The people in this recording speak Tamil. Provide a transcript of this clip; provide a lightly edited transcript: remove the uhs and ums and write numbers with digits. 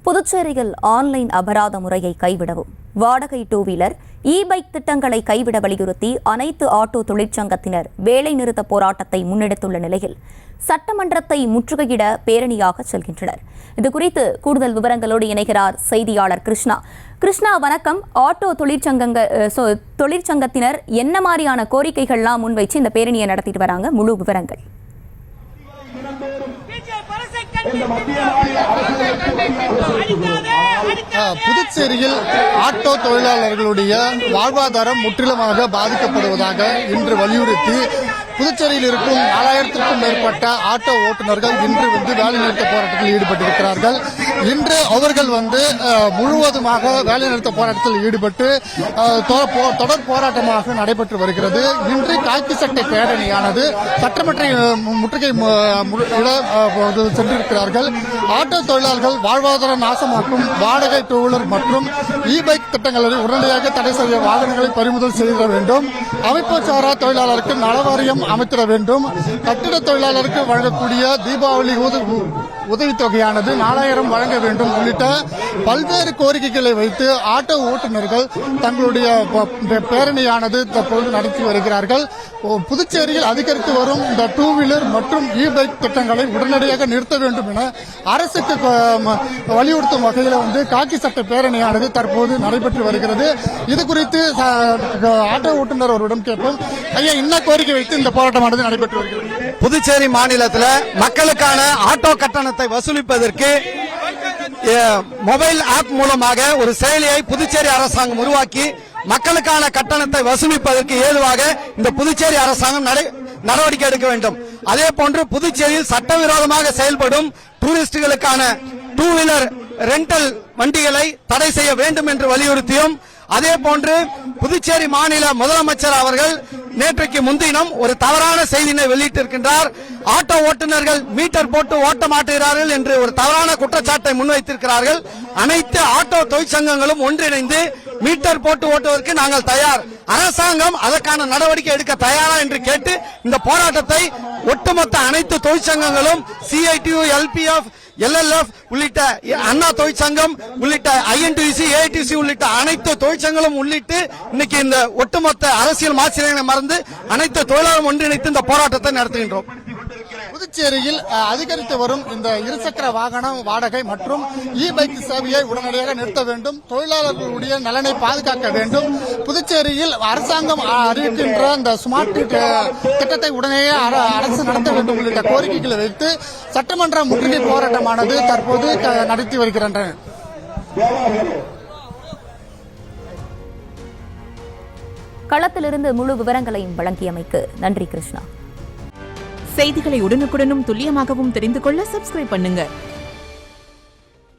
புதுச்சேரியில் ஆன்லைன் அபராத முறையை கைவிடவும், வாடகை டூ வீலர், இ-பைக் திட்டங்களை கைவிட வலியுறுத்தி அனைத்து ஆட்டோ தொழிற்சங்கத்தினர் வேலைநிறுத்த போராட்டத்தை முன்னெடுத்துள்ள நிலையில் சட்டமன்றத்தை முற்றுகையிட பேரணியாக செல்கின்றனர். இதுகுறித்து கூடுதல் விவரங்களோடு இணைகிறார் செய்தியாளர் கிருஷ்ணா. கிருஷ்ணா, வணக்கம். ஆட்டோ தொழிற்சங்கத்தினர் என்ன மாதிரியான கோரிக்கைகள்லாம் முன்வைச்சு இந்த பேரணியை நடத்திட்டு வராங்க? முழு விவரங்கள். புதுச்சேரியில் ஆட்டோ தொழிலாளர்களுடைய வாழ்வாதாரம் முற்றிலுமாக பாதிக்கப்படுவதாக இன்று வலியுறுத்தி புதுச்சேரியில் இருக்கும் 4000க்கும் மேற்பட்ட ஆட்டோ ஓட்டுநர்கள் இன்று வேலைநிறுத்த போராட்டத்தில் ஈடுபட்டிருக்கிறார்கள். இன்று அவர்கள் முழுவதுமாக வேலைநிறுத்த போராட்டத்தில் ஈடுபட்டு தொடர் போராட்டமாக நடைபெற்று வருகிறது. இன்று காக்கி சட்டை பேரணியானது சட்டமன்ற முற்றுகை சென்றிருக்கிறார்கள். ஆட்டோ தொழிலாளர்கள் வாழ்வாதார நாசமாக்கும் வாடகை டூ வீலர் மற்றும் இ-பைக் திட்டங்களை உடனடியாக தடை செய்ய வாகனங்களை பறிமுதல் செய்திட வேண்டும். அமைப்பு சாரா தொழிலாளருக்கு நலவாரியம் அமைத்திட வேண்டும். கட்டிட தொழிலாளருக்கு வழங்கக்கூடிய தீபாவளி உதவித்தொகையானது 4000 வழங்க வேண்டும் உள்ளிட்ட பல்வேறு கோரிக்கைகளை வைத்து ஆட்டோ ஓட்டுநர்கள் தங்களுடைய பேரணியானது தற்போது நடத்தி வருகிறார்கள். புதுச்சேரியில் அதிகரித்து வரும் இந்த டூ வீலர் மற்றும் இ-பைக் திட்டங்களை உடனடியாக நிறுத்த வேண்டும் என அரசுக்கு வலியுறுத்தும் வகையில் காக்கி சட்ட பேரணியானது தற்போது நடைபெற்று வருகிறது. இது குறித்து ஆட்டோ ஓட்டுநர் ஒருவரிடம் கேட்போம். ஐயா, என்ன கோரிக்கை வைத்து இந்த போராட்டமானது நடைபெற்று வருகிறது? புதுச்சேரி மாநிலத்தில் மக்களுக்கான ஆட்டோ கட்டணத்தை வசூலிப்பதற்கு மொபைல் ஆப் மூலமாக ஒரு செயலியை புதுச்சேரி அரசாங்கம் உருவாக்கி மக்களுக்கான கட்டணத்தை வசூலிப்பதற்கு ஏதுவாக இந்த புதுச்சேரி அரசாங்கம் நடவடிக்கை எடுக்க வேண்டும். அதே போன்று புதுச்சேரியில் சட்டவிரோதமாக செயல்படும் டூரிஸ்டுகளுக்கான டூ வீலர் ரெண்டல் வண்டிகளை தடை செய்ய வேண்டும் என்று வலியுறுத்தியும், அதே போன்று புதுச்சேரி மாநில முதலமைச்சர் அவர்கள் நேற்றைக்கு முன்தினம் ஒரு தவறான செய்தியை வெளியிட்டிருக்கின்றார். ஆட்டோ ஓட்டுநர்கள் மீட்டர் போட்டு ஓட்ட மாட்டுகிறார்கள் என்று ஒரு தவறான குற்றச்சாட்டை முன்வைத்திருக்கிறார்கள். அனைத்து ஆட்டோ தொழிற்சங்கங்களும் ஒன்றிணைந்து மீட்டர் போட்டு ஓட்டுவதற்கு நாங்கள் தயார், அரசாங்கம் அதற்கான நடவடிக்கை எடுக்க தயாரா என்று கேட்டு இந்த போராட்டத்தை ஒட்டுமொத்த அனைத்து தொழிற்சங்கங்களும் CITU, LPF, LLF உள்ளிட்ட அண்ணா தொழிற்சங்கம் உள்ளிட்ட INTUC, AITC உள்ளிட்ட அனைத்து தொழிற்சங்களும் உள்ளிட்டு இன்னைக்கு இந்த ஒட்டுமொத்த அரசியல் மாற்றங்களை மறந்து அனைத்து தொழிலாளரும் ஒன்றிணைத்து இந்த போராட்டத்தை நடத்துகின்றோம். புதுச்சேரியில் அதிகரித்து வரும் இந்த இருசக்கர வாகனம் வாடகை மற்றும் இ-பைக் சேவையை உடனடியாக நிறுத்த வேண்டும். தொழிலாளர்களுடைய நலனை பாதுகாக்க வேண்டும். புதுச்சேரியில் அரசாங்கம் அறிவிக்கின்ற இந்த ஸ்மார்ட் திட்டத்தை உடனேயே அரசு நடத்த வேண்டும் உள்ளிட்ட கோரிக்கைகளை வைத்து சட்டமன்ற முற்றுகை போராட்டமானது தற்போது நடத்தி வருகின்றன. களத்திலிருந்து முழு விவரங்களையும் வழங்கியமைக்கு நன்றி கிருஷ்ணா. செய்திகளை உடனுக்குடனும் துல்லியமாகவும் தெரிந்து கொள்ள சப்ஸ்கிரைப் பண்ணுங்க.